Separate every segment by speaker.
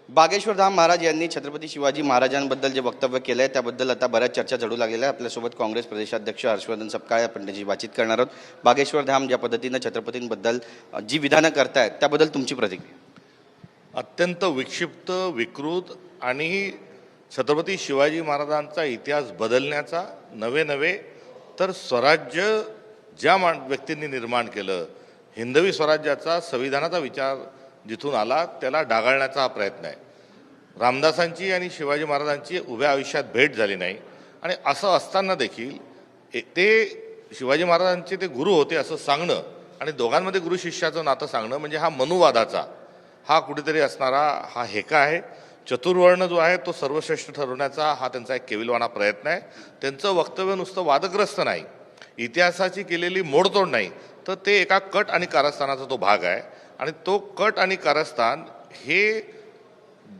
Speaker 1: बागेश्वर धाम महाराज यांनी छत्रपती शिवाजी महाराजांबद्दल जे वक्तव्य केलं आहे त्याबद्दल आता बऱ्याच चर्चा झडू लागलेल्या आहे। आपल्यासोबत काँग्रेस प्रदेशाध्यक्ष हर्षवर्धन सपकाळ आपण त्याची बातचीत करणार आहोत। बागेश्वर धाम ज्या पद्धतीनं छत्रपतींबद्दल जी विधानं करतायत त्याबद्दल तुमची प्रतिक्रिया?
Speaker 2: अत्यंत विक्षिप्त, विकृत आणि छत्रपती शिवाजी महाराजांचा इतिहास बदलण्याचा नवे तर स्वराज्य ज्या व्यक्तींनी निर्माण केलं, हिंदवी स्वराज्याचा संविधानाचा विचार जिथून आला त्याला डागाळण्याचा हा प्रयत्न आहे। रामदासांची आणि शिवाजी महाराजांची उभ्या आयुष्यात भेट झाली नाही आणि असं असताना देखील ते शिवाजी महाराजांचे ते गुरु होते असं सांगणं आणि दोघांमध्ये गुरु शिष्याचं नातं सांगणं म्हणजे हा मनुवादाचा हा कुठेतरी असणारा हा हेका आहे। चतुर्वर्ण जो आहे तो सर्वश्रेष्ठ ठरवण्याचा हा त्यांचा एक केविलवाणा प्रयत्न आहे। त्यांचं वक्तव्य नुसतं वादग्रस्त नाही, इतिहासाची केलेली मोडतोड नाही, तर ते एका कट आणि कारस्थानाचा तो भाग आहे आणि तो कट आणि कारस्थान हे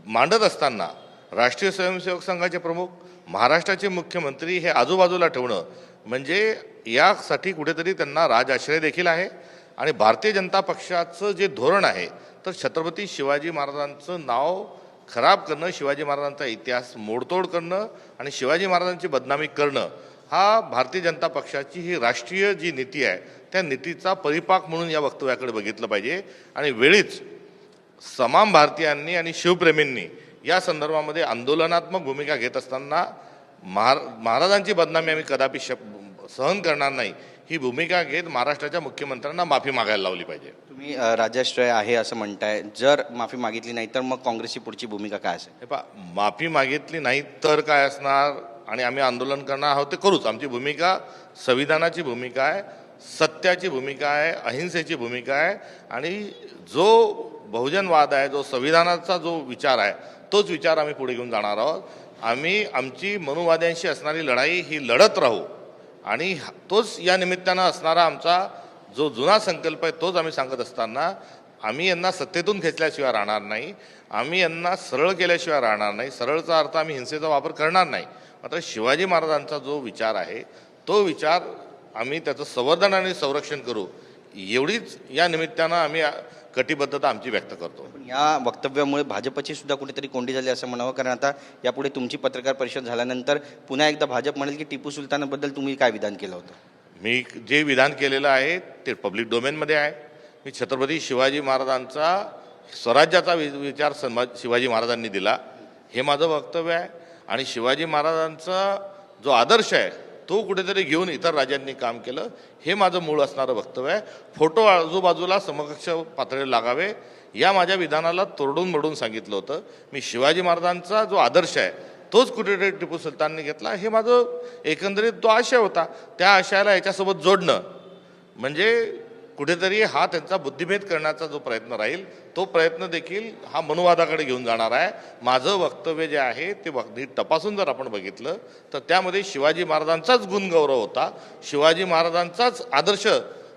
Speaker 2: मांडत असताना राष्ट्रीय स्वयंसेवक संघाचे प्रमुख, महाराष्ट्राचे मुख्यमंत्री हे आजूबाजूला ठेवणं म्हणजे यासाठी कुठेतरी त्यांना राजआश्रय देखील आहे। आणि भारतीय जनता पक्षाचं जे धोरण आहे तर छत्रपती शिवाजी महाराजांचं नाव खराब करणं, शिवाजी महाराजांचा इतिहास मोडतोड करणं आणि शिवाजी महाराजांची बदनामी करणं हा भारतीय जनता पक्षाची ही राष्ट्रीय जी नीती आहे त्या नीतीचा परिपाक म्हणून या वक्तव्याकडे बघितलं पाहिजे। आणि वेळीच तमाम भारतीयांनी आणि शिवप्रेमींनी या संदर्भामध्ये आंदोलनात्मक भूमिका घेत असताना महाराजांची बदनामी आम्ही कदापि सहन करणार नाही ही भूमिका घेत महाराष्ट्राच्या मुख्यमंत्र्यांना माफी मागायला लावली पाहिजे।
Speaker 1: तुम्ही राजाश्रय आहे असं म्हणताय, जर माफी मागितली नाही तर मग काँग्रेसची पुढची भूमिका काय असेल?
Speaker 2: हे पहा, माफी मागितली नाही तर काय असणार आणि आम्ही आंदोलन करणार आहोत ते करूच। आमची भूमिका संविधानाची भूमिका आहे, सत्याची भूमिका आहे, अहिंसेची भूमिका आहे आणि जो बहुजनवाद आहे, जो संविधानाचा जो विचार आहे तोच विचार आम्ही पुढे घेऊन जाणार आहोत। आम्ही आमची मनुवाद्यांशी असणारी लढाई ही लढत राहू आणि तोच या निमित्तानं असणारा आमचा जो जुना संकल्प आहे तोच आम्ही सांगत असताना आम्ही यांना सत्तेतून खेचल्याशिवाय राहणार नाही, आम्ही यांना सरळ केल्याशिवाय राहणार नाही। सरळचा अर्थ आम्ही हिंसेचा वापर करणार नाही, मात्र शिवाजी महाराजांचा जो विचार आहे तो विचार आम्ही त्याचं संवर्धन आणि संरक्षण करू एवढीच या निमित्तानं आम्ही कटिबद्धता आमची व्यक्त करतो।
Speaker 1: या वक्तव्यामुळे भाजपची सुद्धा कुठेतरी कोंडी झाली असं म्हणावं, कारण आता यापुढे तुमची पत्रकार परिषद झाल्यानंतर पुन्हा एकदा भाजप म्हणेल की टिपू सुलतानाबद्दल तुम्ही काय विधान केलं होतं?
Speaker 2: मी जे विधान केलेलं आहे ते पब्लिक डोमेनमध्ये आहे। मी छत्रपती शिवाजी महाराजांचा स्वराज्याचा विचार शिवाजी महाराजांनी दिला हे माझं वक्तव्य आहे आणि शिवाजी महाराजांचा जो आदर्श आहे तो कुठेतरी घेऊन इतर राज्यांनी काम केलं हे माझं मूळ असणारं वक्तव्य आहे। फोटो आजूबाजूला समकक्ष पातळीवर लागावे या माझ्या विधानाला तोडून मोडून सांगितलं होतं। मी शिवाजी महाराजांचा जो आदर्श आहे तोच कुठेतरी टिपू सुलतानने घेतला हे माझं एकंदरीत तो आशय होता। त्या आशयाला याच्यासोबत जोडणं म्हणजे कुठेतरी हा त्यांचा बुद्धिभेद करण्याचा जो प्रयत्न राहील तो प्रयत्न देखील हा मनुवादाकडे घेऊन जाणार आहे। माझं वक्तव्य जे आहे ते नीट तपासून जर आपण बघितलं तर त्यामध्ये शिवाजी महाराजांचाच गुणगौरव होता, शिवाजी महाराजांचाच आदर्श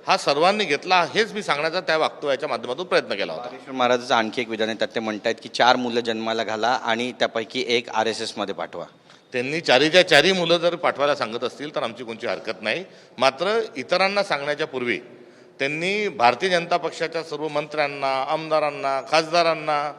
Speaker 2: हा सर्वांनी घेतला हेच मी सांगण्याचा त्या वक्तव्याच्या माध्यमातून प्रयत्न केला होता।
Speaker 1: बागेश्वर महाराजांचं आणखी एक विधान आहे, त्यात ते म्हणतात की 4 मुलं जन्माला घाला आणि त्यापैकी एक RSS मध्ये पाठवा।
Speaker 2: त्यांनी चारीच्या चारी मुलं जर पाठवायला सांगत असतील तर आमची कोणती हरकत नाही, मात्र इतरांना सांगण्याच्या पूर्वी त्यांनी भारतीय जनता पक्षाच्या सर्व मंत्र्यांना, आमदारांना, खासदारांना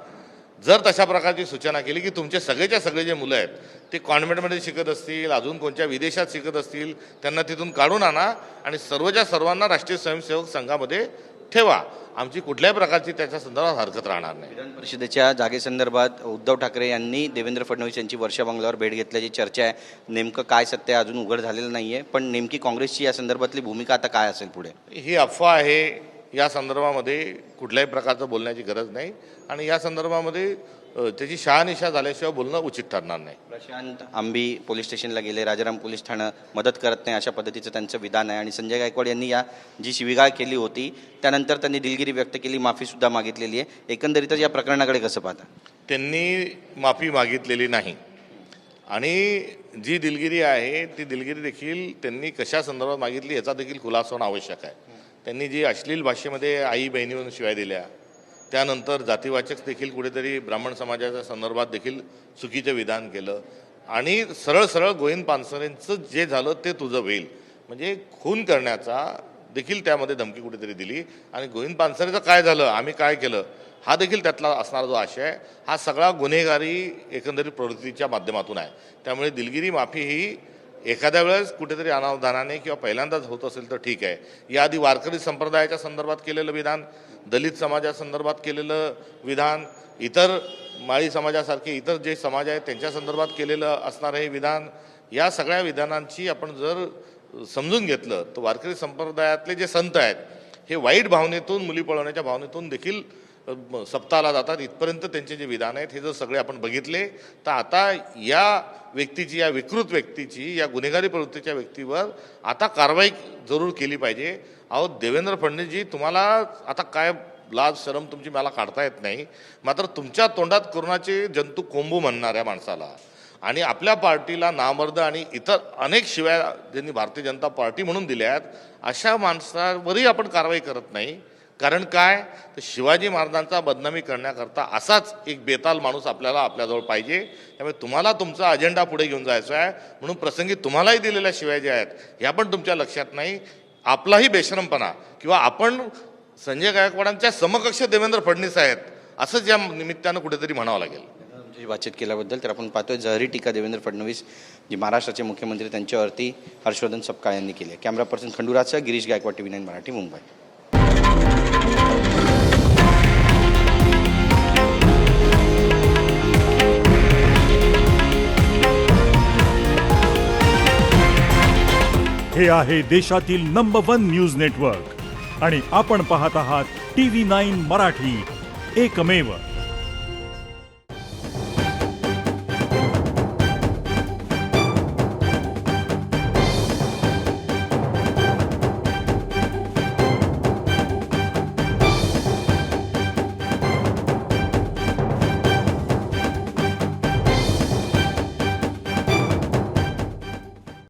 Speaker 2: जर तशा प्रकारची सूचना केली की तुमचे सगळेच्या सगळे जे मुलं आहेत ते कॉन्व्हेंटमध्ये शिकत असतील, अजून कोणत्या विदेशात शिकत असतील, त्यांना तिथून काढून आणा आणि सर्वच्या सर्वांना राष्ट्रीय स्वयंसेवक संघामध्ये ठेवा, आमची कुठल्याही प्रकारची त्याच्या संदर्भात हरकत राहणार नाही।
Speaker 1: विधान परिषदेच्या जागेसंदर्भात उद्धव ठाकरे यांनी देवेंद्र फडणवीस यांची वर्षा बंगल्यावर भेट घेतल्याची चर्चा आहे। नेमकं काय सत्य आहे अजून उघड झालेलं नाही आहे, पण नेमकी काँग्रेसची या संदर्भातली भूमिका आता काय असेल पुढे?
Speaker 2: ही अफवा आहे, या संदर्भामध्ये कुठल्याही प्रकारचं बोलण्याची गरज नाही आणि या संदर्भामध्ये त्याची शहानिशा झाल्याशिवाय बोलणं उचित ठरणार नाही।
Speaker 1: प्रशांत आंबी पोलीस स्टेशनला गेले, राजाराम पोलीस ठाणं मदत करत नाही अशा पद्धतीचं त्यांचं विधान आहे आणि संजय गायकवाड यांनी या जी शिवीगाळ केली होती त्यानंतर त्यांनी दिलगिरी व्यक्त केली, माफीसुद्धा मागितलेली आहे। एकंदरीतच या प्रकरणाकडे कसं पाहता?
Speaker 2: त्यांनी माफी मागितलेली नाही आणि जी दिलगिरी आहे ती दिलगिरी देखील त्यांनी कशा संदर्भात मागितली याचा देखील खुलासा होणं आवश्यक आहे। त्यांनी जी अश्लील भाषेमध्ये आई बहिणीवरून शिवाय दिल्या, त्यानंतर जातीवाचक देखील कुठेतरी ब्राह्मण समाजाच्या संदर्भात देखील चुकीचं विधान केलं आणि सरळ सरळ गोविंद पानसरेंचं जे झालं ते तुझं होईल म्हणजे खून करण्याचा देखील त्यामध्ये धमकी कुठेतरी दिली आणि गोविंद पानसरेचं काय झालं, आम्ही काय केलं हा देखील त्यातला असणारा जो आशय हा सगळा गुन्हेगारी एकंदरीत प्रवृत्तीच्या माध्यमातून आहे. त्यामुळे दिलगिरी माफी ही एखाद्या वेळेस कुठेतरी अनावधानाने किंवा पहिल्यांदाच होत असेल तर ठीक आहे. याआधी वारकरी संप्रदायाच्या संदर्भात केलेलं विधान, दलित समाजासंदर्भात केलेलं विधान, इतर माळी समाजासारखे इतर जे समाज आहेत त्यांच्या संदर्भात केलेलं असणारं हे विधान, या सगळ्या विधानांची आपण जर समजून घेतलं तर वारकरी संप्रदायातले जे संत आहेत हे वाईट भावनेतून, मुली पळवण्याच्या भावनेतून देखील सप्ताहाला जातात. इथपर्यंत त्यांचे जे विधान आहेत हे जर सगळे आपण बघितले तर आता या व्यक्तीची, या विकृत व्यक्तीची, या गुन्हेगारी प्रवृत्तीच्या व्यक्तीवर आता कारवाई जरूर केली पाहिजे. अहो देवेंद्र फडणवीसजी, तुम्हाला आता काय लाज शरम तुमची मला काढता येत नाही, मात्र तुमच्या तोंडात करोनाचे जंतू कोंबू म्हणणाऱ्या माणसाला आणि आपल्या पार्टीला नामर्द आणि इतर अनेक शिव्या ज्यांनी भारतीय जनता पार्टी म्हणून दिल्या आहेत अशा माणसावरही आपण कारवाई करत नाही. कारण काय, तर शिवाजी महाराजांचा बदनामी करण्याकरता असाच एक बेताल माणूस आपल्याला आपल्याजवळ पाहिजे. त्यामुळे तुम्हाला तुमचा अजेंडा पुढे घेऊन जायचा आहे म्हणून प्रसंगी तुम्हालाही दिलेल्या शिव्या ज्या आहेत ह्या पण तुमच्या लक्षात नाही. आपलाही बेशरमपणा किंवा आपण संजय गायकवाडांच्या समकक्ष देवेंद्र फडणवीस आहेत असंच या निमित्तानं कुठेतरी म्हणावं लागेल.
Speaker 1: आमच्याशी बातचीत केल्याबद्दल. तर आपण पाहतोय जहरी टीका देवेंद्र फडणवीस जे महाराष्ट्राचे मुख्यमंत्री त्यांच्यावरती हर्षवर्धन सपकाळ यांनी केली आहे. कॅमेरा पर्सन खंडूराजसह गिरीश गायकवाड, TV9 मराठी, मुंबई.
Speaker 3: हे आहे देशातील नंबर 1 न्यूज नेटवर्क आणि आपण पाहत आहात TV9 मराठी, एकमेव.